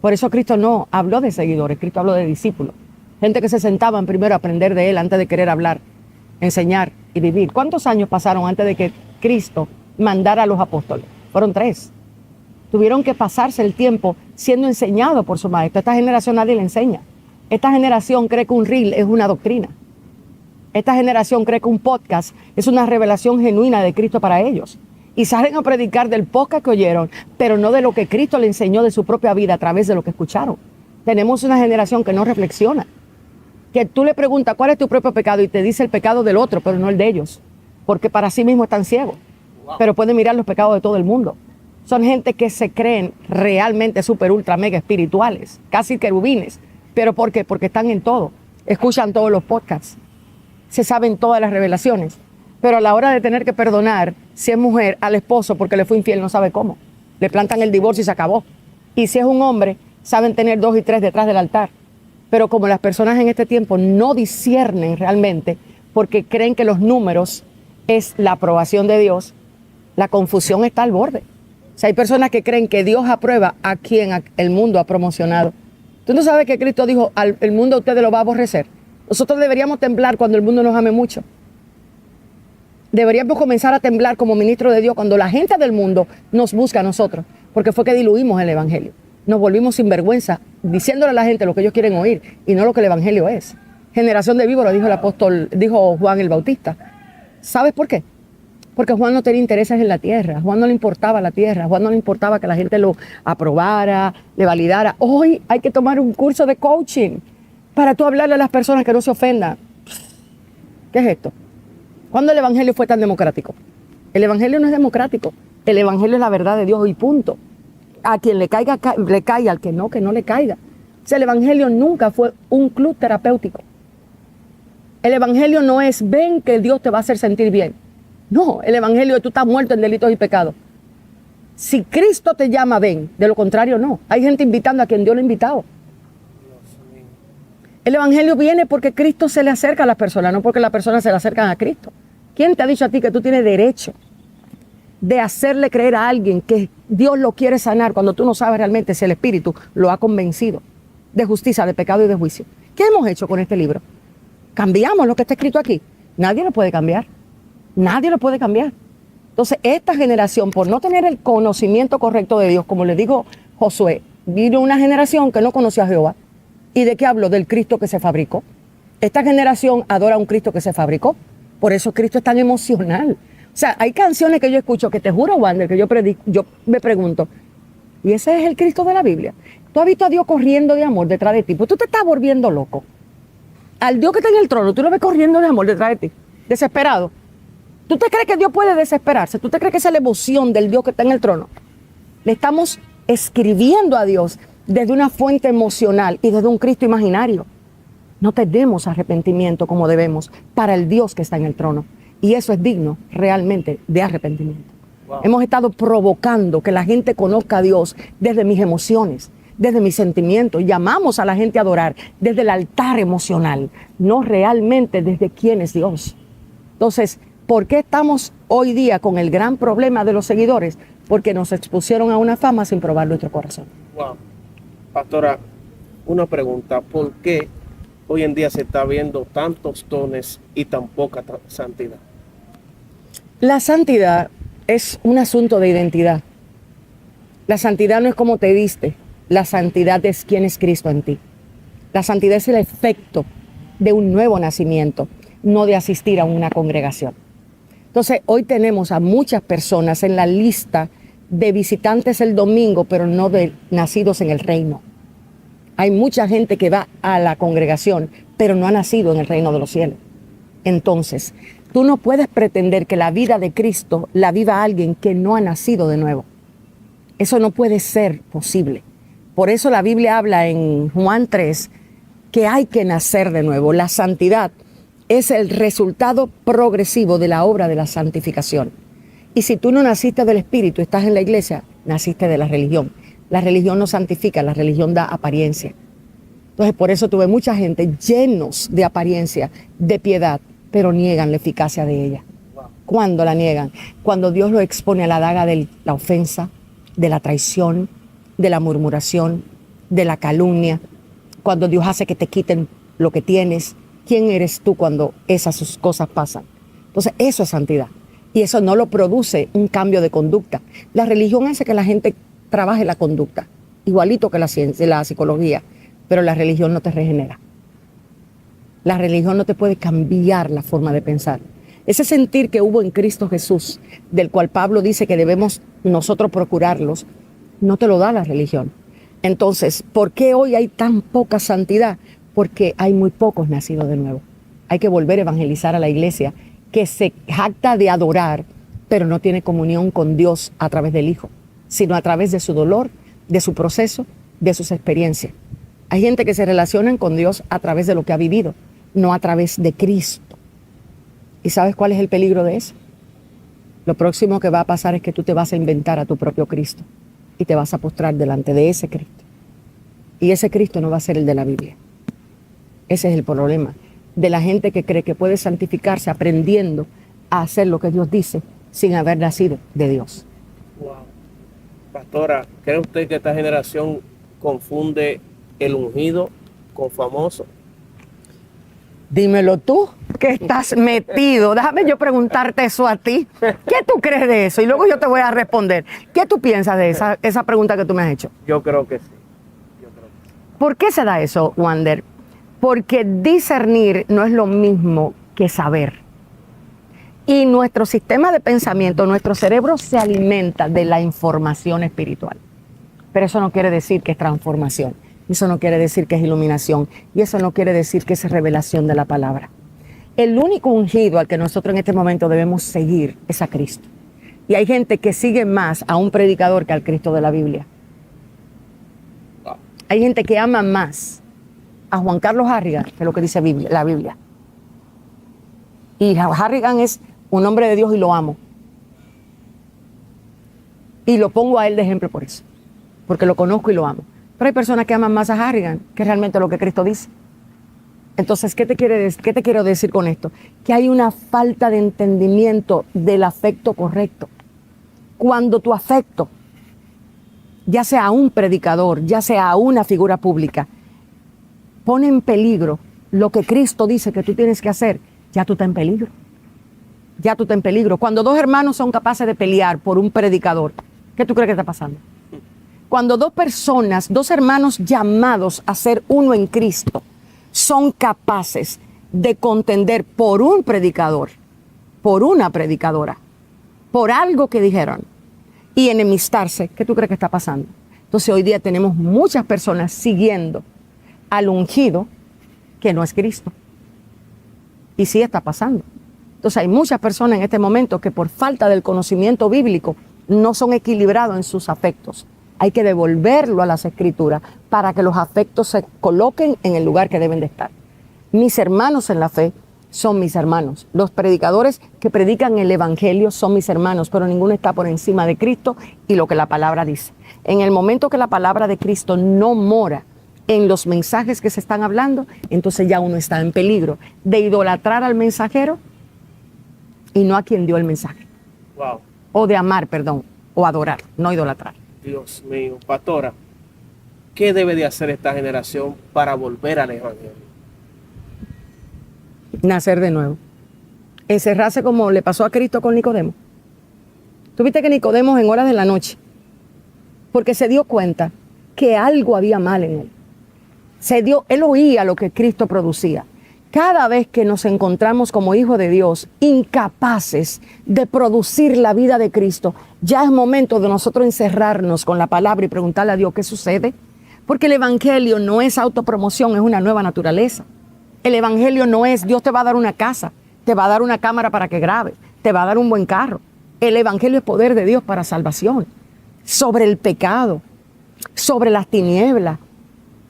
[SPEAKER 1] Por eso Cristo no habló de seguidores, Cristo habló de discípulos. Gente que se sentaban primero a aprender de Él antes de querer hablar, enseñar y vivir. ¿Cuántos años pasaron antes de que Cristo mandara a los apóstoles? Fueron 3. Tuvieron que pasarse el tiempo siendo enseñados por su maestro. Esta generación nadie le enseña. Esta generación cree que un reel es una doctrina. Esta generación cree que un podcast es una revelación genuina de Cristo para ellos. Y salen a predicar del podcast que oyeron, pero no de lo que Cristo le enseñó de su propia vida a través de lo que escucharon. Tenemos una generación que no reflexiona. Que tú le preguntas cuál es tu propio pecado y te dice el pecado del otro, pero no el de ellos. Porque para sí mismo están ciegos. Pero pueden mirar los pecados de todo el mundo. Son gente que se creen realmente súper, ultra, mega espirituales, casi querubines. ¿Pero por qué? Porque están en todo. Escuchan todos los podcasts. Se saben todas las revelaciones. Pero a la hora de tener que perdonar, si es mujer, al esposo porque le fue infiel, no sabe cómo. Le plantan el divorcio y se acabó. Y si es un hombre, saben tener 2 y 3 detrás del altar. Pero como las personas en este tiempo no disciernen realmente, porque creen que los números es la aprobación de Dios, la confusión está al borde. O sea, hay personas que creen que Dios aprueba a quien el mundo ha promocionado. Tú no sabes que Cristo dijo, el mundo a ustedes lo va a aborrecer. Nosotros deberíamos temblar cuando el mundo nos ame mucho. Deberíamos comenzar a temblar como ministros de Dios cuando la gente del mundo nos busca a nosotros, porque fue que diluimos el evangelio. Nos volvimos sinvergüenza diciéndole a la gente lo que ellos quieren oír y no lo que el evangelio es. Generación de víboras, dijo el apóstol, dijo Juan el Bautista. ¿Sabes por qué? Porque Juan no tenía intereses en la tierra. Juan no le importaba la tierra. Juan no le importaba que la gente lo aprobara, le validara. Hoy hay que tomar un curso de coaching para tú hablarle a las personas que no se ofendan. ¿Qué es esto? ¿Cuándo el evangelio fue tan democrático? El evangelio no es democrático. El evangelio es la verdad de Dios y punto. A quien le caiga, le caiga. Al que no le caiga. O sea, el evangelio nunca fue un club terapéutico. El evangelio no es ven que Dios te va a hacer sentir bien. No, el evangelio es tú estás muerto en delitos y pecados. Si Cristo te llama, ven. De lo contrario, no. Hay gente invitando a quien Dios lo ha invitado. El evangelio viene porque Cristo se le acerca a las personas, no porque las personas se le acercan a Cristo. ¿Quién te ha dicho a ti que tú tienes derecho de hacerle creer a alguien que Dios lo quiere sanar cuando tú no sabes realmente si el Espíritu lo ha convencido de justicia, de pecado y de juicio? ¿Qué hemos hecho con este libro? ¿Cambiamos lo que está escrito aquí? Nadie lo puede cambiar. Nadie lo puede cambiar. Entonces, esta generación, por no tener el conocimiento correcto de Dios, como le dijo Josué, vino una generación que no conocía a Jehová. ¿Y de qué hablo? Del Cristo que se fabricó. Esta generación adora a un Cristo que se fabricó. Por eso Cristo es tan emocional. O sea, hay canciones que yo escucho que te juro, Wander, que yo me pregunto, ¿y ese es el Cristo de la Biblia? Tú has visto a Dios corriendo de amor detrás de ti, pues tú te estás volviendo loco. Al Dios que está en el trono, tú lo ves corriendo de amor detrás de ti, desesperado. ¿Tú te crees que Dios puede desesperarse? ¿Tú te crees que esa es la emoción del Dios que está en el trono? Le estamos escribiendo a Dios desde una fuente emocional y desde un Cristo imaginario. No tenemos arrepentimiento como debemos para el Dios que está en el trono. Y eso es digno realmente de arrepentimiento. Wow. Hemos estado provocando que la gente conozca a Dios desde mis emociones, desde mis sentimientos. Llamamos a la gente a adorar desde el altar emocional, no realmente desde quién es Dios. Entonces, ¿por qué estamos hoy día con el gran problema de los seguidores? Porque nos expusieron a una fama sin probar nuestro corazón.
[SPEAKER 3] Wow. Pastora, una pregunta. ¿Por qué hoy en día se está viendo tantos dones y tan poca santidad?
[SPEAKER 1] La santidad es un asunto de identidad. La santidad no es cómo te viste. La santidad es quién es Cristo en ti. La santidad es el efecto de un nuevo nacimiento, no de asistir a una congregación. Entonces, hoy tenemos a muchas personas en la lista de visitantes el domingo, pero no de nacidos en el reino. Hay mucha gente que va a la congregación, pero no ha nacido en el reino de los cielos. Entonces, tú no puedes pretender que la vida de Cristo la viva alguien que no ha nacido de nuevo. Eso no puede ser posible. Por eso la Biblia habla en Juan 3 que hay que nacer de nuevo. La santidad es el resultado progresivo de la obra de la santificación. Y si tú no naciste del Espíritu, estás en la iglesia, naciste de la religión. La religión no santifica, la religión da apariencia. Entonces, por eso tuve mucha gente llenos de apariencia, de piedad, pero niegan la eficacia de ella. ¿Cuándo la niegan? Cuando Dios lo expone a la daga de la ofensa, de la traición, de la murmuración, de la calumnia. Cuando Dios hace que te quiten lo que tienes. ¿Quién eres tú cuando esas cosas pasan? Entonces, eso es santidad. Y eso no lo produce un cambio de conducta. La religión hace que la gente trabaje la conducta, igualito que la ciencia, la psicología, pero la religión no te regenera. La religión no te puede cambiar la forma de pensar. Ese sentir que hubo en Cristo Jesús, del cual Pablo dice que debemos nosotros procurarlos, no te lo da la religión. Entonces, ¿por qué hoy hay tan poca santidad? Porque hay muy pocos nacidos de nuevo. Hay que volver a evangelizar a la iglesia que se jacta de adorar, pero no tiene comunión con Dios a través del Hijo. sino a través de su dolor, de su proceso, de sus experiencias. Hay gente que se relaciona con Dios a través de lo que ha vivido, no a través de Cristo. ¿Y sabes cuál es el peligro de eso? Lo próximo que va a pasar es que tú te vas a inventar a tu propio Cristo y te vas a postrar delante de ese Cristo. Y ese Cristo no va a ser el de la Biblia. Ese es el problema de la gente que cree que puede santificarse aprendiendo a hacer lo que Dios dice sin haber nacido de Dios.
[SPEAKER 3] Wow. Pastora, ¿cree usted que esta generación confunde el ungido con famoso?
[SPEAKER 1] Dímelo tú, que estás metido. Déjame yo preguntarte eso a ti. ¿Qué tú crees de eso? Y luego yo te voy a responder. ¿Qué tú piensas de esa pregunta que tú me has hecho?
[SPEAKER 3] Yo creo que sí.
[SPEAKER 1] ¿Por qué se da eso, Wander? Porque discernir no es lo mismo que saber. Y nuestro sistema de pensamiento, nuestro cerebro se alimenta de la información espiritual. Pero eso no quiere decir que es transformación. Eso no quiere decir que es iluminación. Y eso no quiere decir que es revelación de la palabra. El único ungido al que nosotros en este momento debemos seguir es a Cristo. Y hay gente que sigue más a un predicador que al Cristo de la Biblia. Hay gente que ama más a Juan Carlos Harrigan que lo que dice la Biblia. Y Harrigan es un hombre de Dios y lo amo. Y lo pongo a él de ejemplo por eso. Porque lo conozco y lo amo. Pero hay personas que aman más a Harrigan que realmente lo que Cristo dice. Entonces, ¿qué te quiero decir con esto? Que hay una falta de entendimiento del afecto correcto. Cuando tu afecto, ya sea a un predicador, ya sea a una figura pública, pone en peligro lo que Cristo dice que tú tienes que hacer, ya tú estás en peligro. Ya tú estás en peligro. Cuando dos hermanos son capaces de pelear por un predicador, ¿qué tú crees que está pasando? Cuando dos personas, dos hermanos llamados a ser uno en Cristo, son capaces de contender por un predicador, por una predicadora, por algo que dijeron y enemistarse, ¿qué tú crees que está pasando? Entonces hoy día tenemos muchas personas siguiendo al ungido que no es Cristo. Y sí está pasando. Entonces hay muchas personas en este momento que por falta del conocimiento bíblico no son equilibrados en sus afectos. Hay que devolverlo a las Escrituras para que los afectos se coloquen en el lugar que deben de estar. Mis hermanos en la fe son mis hermanos. Los predicadores que predican el Evangelio son mis hermanos, pero ninguno está por encima de Cristo y lo que la palabra dice. En el momento que la palabra de Cristo no mora en los mensajes que se están hablando, entonces ya uno está en peligro de idolatrar al mensajero y no a quien dio el mensaje.
[SPEAKER 3] Wow.
[SPEAKER 1] O de amar, perdón, o adorar, no idolatrar.
[SPEAKER 3] Dios mío, pastora, ¿qué debe de hacer esta generación para volver al Evangelio?
[SPEAKER 1] Nacer de nuevo. Encerrarse como le pasó a Cristo con Nicodemo. Tú viste que Nicodemo en horas de la noche, porque se dio cuenta que algo había mal en él. Él oía lo que Cristo producía. Cada vez que nos encontramos como hijos de Dios, incapaces de producir la vida de Cristo, ya es momento de nosotros encerrarnos con la palabra y preguntarle a Dios qué sucede. Porque el Evangelio no es autopromoción, es una nueva naturaleza. El Evangelio no es Dios te va a dar una casa, te va a dar una cámara para que grabe, te va a dar un buen carro. El Evangelio es poder de Dios para salvación, sobre el pecado, sobre las tinieblas,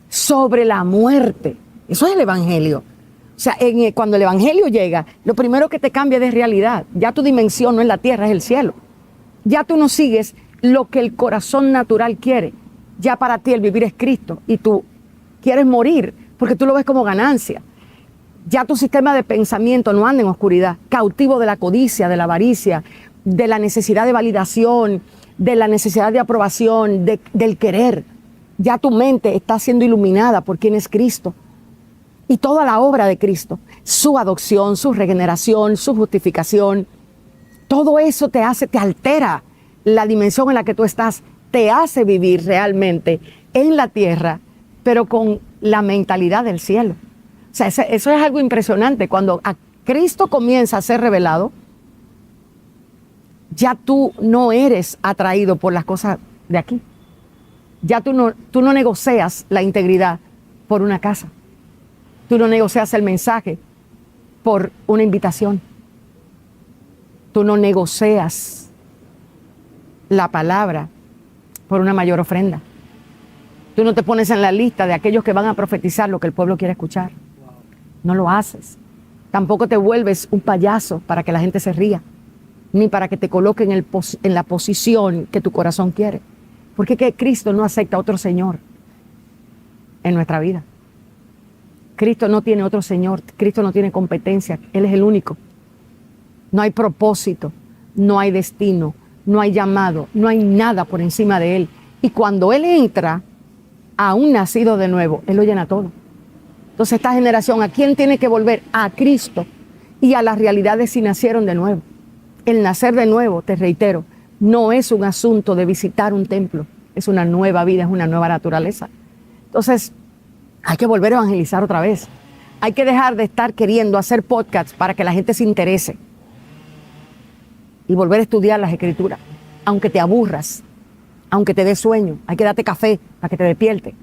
[SPEAKER 1] sobre la muerte. Eso es el Evangelio. O sea, cuando el Evangelio llega, lo primero que te cambia de realidad. Ya tu dimensión no es la tierra, es el cielo. Ya tú no sigues lo que el corazón natural quiere. Ya para ti el vivir es Cristo y tú quieres morir porque tú lo ves como ganancia. Ya tu sistema de pensamiento no anda en oscuridad, cautivo de la codicia, de la avaricia, de la necesidad de validación, de la necesidad de aprobación, del querer. Ya tu mente está siendo iluminada por quién es Cristo. Y toda la obra de Cristo, su adopción, su regeneración, su justificación, todo eso te altera la dimensión en la que tú estás, te hace vivir realmente en la tierra, pero con la mentalidad del cielo. O sea, eso es algo impresionante. Cuando a Cristo comienza a ser revelado, ya tú no eres atraído por las cosas de aquí. Ya tú no negocias la integridad por una casa. Tú no negocias el mensaje por una invitación. Tú no negocias la palabra por una mayor ofrenda. Tú no te pones en la lista de aquellos que van a profetizar lo que el pueblo quiere escuchar. No lo haces. Tampoco te vuelves un payaso para que la gente se ría, ni para que te coloquen en la posición que tu corazón quiere. Porque que Cristo no acepta otro Señor en nuestra vida. Cristo no tiene otro Señor, Cristo no tiene competencia, Él es el único. No hay propósito, no hay destino, no hay llamado, no hay nada por encima de Él. Y cuando Él entra a un nacido de nuevo, Él lo llena todo. Entonces esta generación, ¿a quién tiene que volver? A Cristo y a las realidades si nacieron de nuevo. El nacer de nuevo, te reitero, no es un asunto de visitar un templo, es una nueva vida, es una nueva naturaleza. Entonces hay que volver a evangelizar otra vez. Hay que dejar de estar queriendo hacer podcasts para que la gente se interese y volver a estudiar las escrituras, aunque te aburras, aunque te dé sueño. Hay que darte café para que te despierte.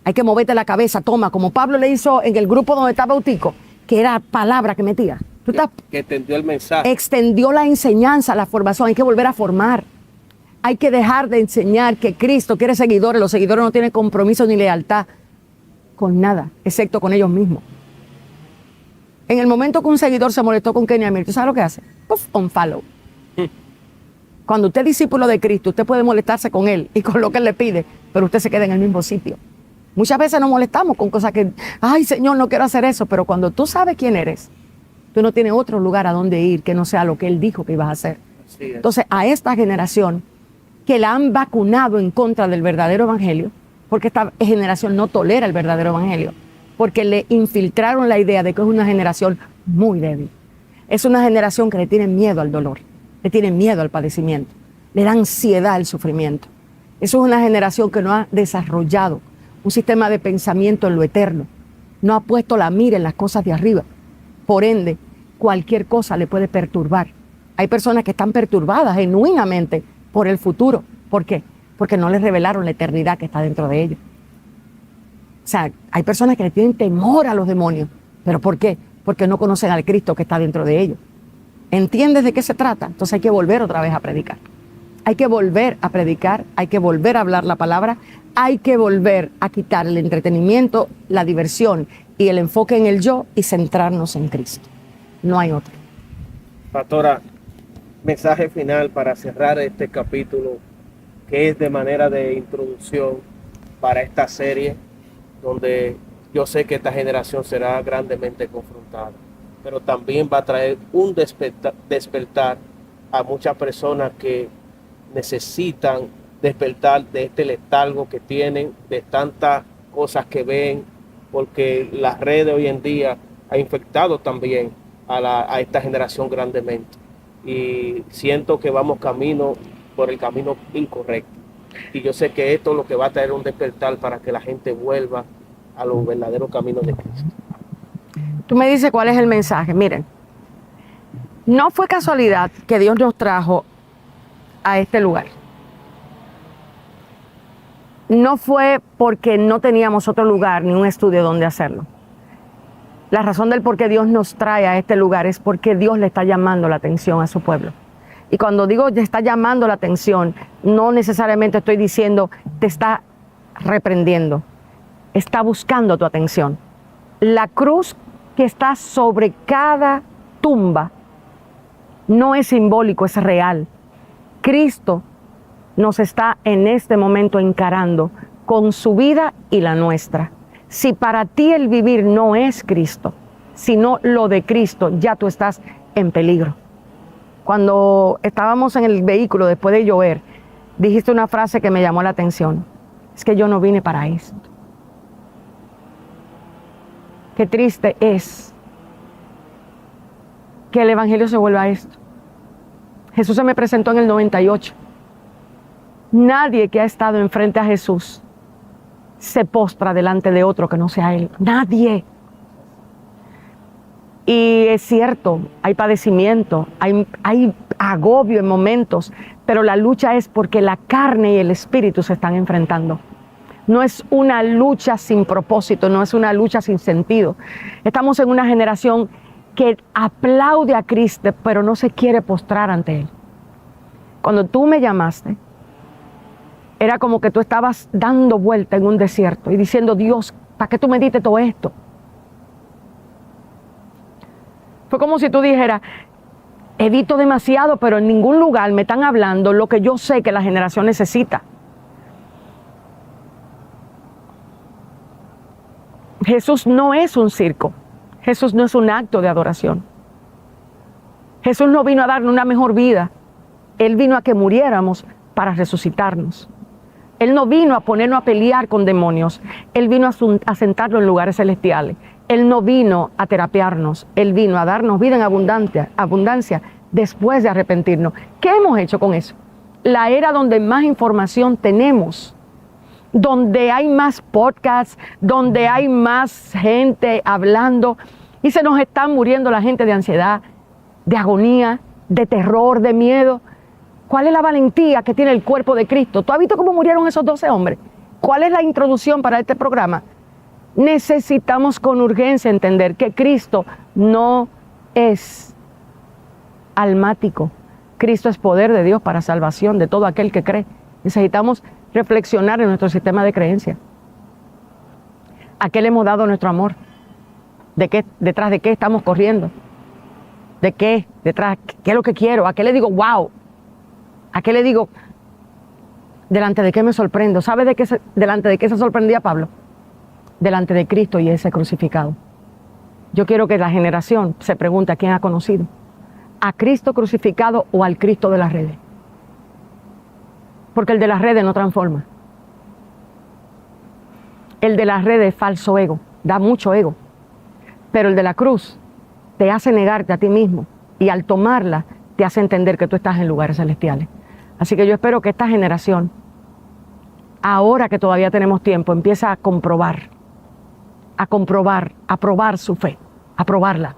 [SPEAKER 1] Hay que moverte la cabeza, toma, como Pablo le hizo en el grupo donde estaba Eutico, que era palabra que metía.
[SPEAKER 3] Que extendió el mensaje.
[SPEAKER 1] Extendió la enseñanza, la formación. Hay que volver a formar. Hay que dejar de enseñar que Cristo quiere seguidores. Los seguidores no tienen compromiso ni lealtad con nada, excepto con ellos mismos. En el momento que un seguidor se molestó con Kenny Amir, ¿tú sabes lo que hace? Puff, unfollow. Cuando usted es discípulo de Cristo, usted puede molestarse con Él y con lo que Él le pide, pero usted se queda en el mismo sitio. Muchas veces nos molestamos con cosas que, ay Señor, no quiero hacer eso, pero cuando tú sabes quién eres, tú no tienes otro lugar a donde ir que no sea lo que Él dijo que ibas a hacer. Entonces, a esta generación que la han vacunado en contra del verdadero evangelio, porque esta generación no tolera el verdadero evangelio, porque le infiltraron la idea de que es una generación muy débil. Es una generación que le tiene miedo al dolor, le tiene miedo al padecimiento, le da ansiedad al sufrimiento. Eso es una generación que no ha desarrollado un sistema de pensamiento en lo eterno, no ha puesto la mira en las cosas de arriba. Por ende, cualquier cosa le puede perturbar. Hay personas que están perturbadas genuinamente por el futuro. ¿Por qué? Porque no les revelaron la eternidad que está dentro de ellos. O sea, hay personas que le tienen temor a los demonios. ¿Pero por qué? Porque no conocen al Cristo que está dentro de ellos. ¿Entiendes de qué se trata? Entonces hay que volver otra vez a predicar. Hay que volver a predicar, hay que volver a hablar la palabra, hay que volver a quitar el entretenimiento, la diversión y el enfoque en el yo y centrarnos en Cristo. No hay otro.
[SPEAKER 3] Pastora, mensaje final para cerrar este capítulo, que es de manera de introducción para esta serie, donde yo sé que esta generación será grandemente confrontada, pero también va a traer un despertar a muchas personas que necesitan despertar de este letargo que tienen, de tantas cosas que ven, porque las redes hoy en día ha infectado también a esta generación grandemente. Y siento que vamos por el camino incorrecto. Y yo sé que esto es lo que va a traer un despertar para que la gente vuelva a los verdaderos caminos de Cristo.
[SPEAKER 1] Tú me dices cuál es el mensaje. Miren, no fue casualidad que Dios nos trajo a este lugar. No fue porque no teníamos otro lugar ni un estudio donde hacerlo. La razón del por qué Dios nos trae a este lugar es porque Dios le está llamando la atención a su pueblo. Y cuando digo le está llamando la atención, no necesariamente estoy diciendo te está reprendiendo. Está buscando tu atención. La cruz que está sobre cada tumba no es simbólico, es real. Cristo nos está en este momento encarando con su vida y la nuestra. Si para ti el vivir no es Cristo, sino lo de Cristo, ya tú estás en peligro. Cuando estábamos en el vehículo después de llover, dijiste una frase que me llamó la atención. Es que yo no vine para esto. Qué triste es que el evangelio se vuelva a esto. Jesús se me presentó en el 98. Nadie que ha estado enfrente a Jesús se postra delante de otro que no sea Él. Nadie. Y es cierto, hay padecimiento, hay agobio en momentos, pero la lucha es porque la carne y el espíritu se están enfrentando. No es una lucha sin propósito, no es una lucha sin sentido. Estamos en una generación que aplaude a Cristo, pero no se quiere postrar ante Él. Cuando tú me llamaste, era como que tú estabas dando vuelta en un desierto y diciendo, Dios, ¿para qué tú me diste todo esto? Fue como si tú dijeras, edito demasiado, pero en ningún lugar me están hablando lo que yo sé que la generación necesita. Jesús no es un circo. Jesús no es un acto de adoración. Jesús no vino a darnos una mejor vida. Él vino a que muriéramos para resucitarnos. Él no vino a ponernos a pelear con demonios. Él vino a sentarnos en lugares celestiales. Él no vino a terapiarnos. Él vino a darnos vida en abundancia después de arrepentirnos. ¿Qué hemos hecho con eso? La era donde más información tenemos, donde hay más podcasts, donde hay más gente hablando y se nos está muriendo la gente de ansiedad, de agonía, de terror, de miedo. ¿Cuál es la valentía que tiene el cuerpo de Cristo? ¿Tú has visto cómo murieron esos 12 hombres? ¿Cuál es la introducción para este programa? Necesitamos con urgencia entender que Cristo no es almático. Cristo es poder de Dios para salvación de todo aquel que cree. Necesitamos reflexionar en nuestro sistema de creencias. ¿A qué le hemos dado nuestro amor? ¿Detrás de qué estamos corriendo? ¿De qué? ¿Detrás? ¿Qué es lo que quiero? ¿A qué le digo wow? ¿A qué le digo delante de qué me sorprendo? ¿Sabe delante de qué se sorprendía Pablo? Delante de Cristo y ese crucificado. Yo quiero que la generación se pregunte a quién ha conocido. ¿A Cristo crucificado o al Cristo de las redes? Porque el de las redes no transforma. El de las redes es falso ego, da mucho ego. Pero el de la cruz te hace negarte a ti mismo y al tomarla te hace entender que tú estás en lugares celestiales. Así que yo espero que esta generación, ahora que todavía tenemos tiempo, empiece a probar su fe, a probarla.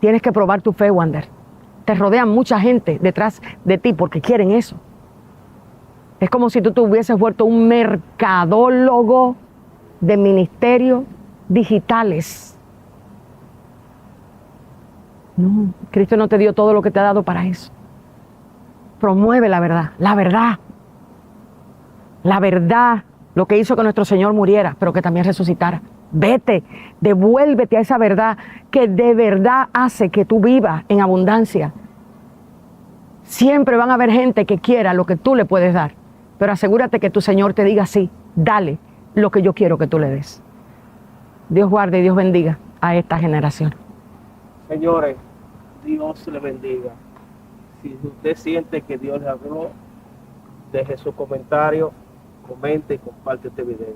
[SPEAKER 1] Tienes que probar tu fe, Wander. Te rodean mucha gente detrás de ti porque quieren eso. Es como si tú te hubieses vuelto un mercadólogo de ministerios digitales. No, Cristo no te dio todo lo que te ha dado para eso. Promueve la verdad, lo que hizo que nuestro Señor muriera, pero que también resucitara. Vete, devuélvete a esa verdad que de verdad hace que tú vivas en abundancia. Siempre van a haber gente que quiera lo que tú le puedes dar, pero asegúrate que tu Señor te diga sí, dale lo que yo quiero que tú le des. Dios guarde y Dios bendiga a esta generación.
[SPEAKER 3] Señores, Dios le bendiga. Si usted siente que Dios le habló, deje su comentario, comente y comparte este video.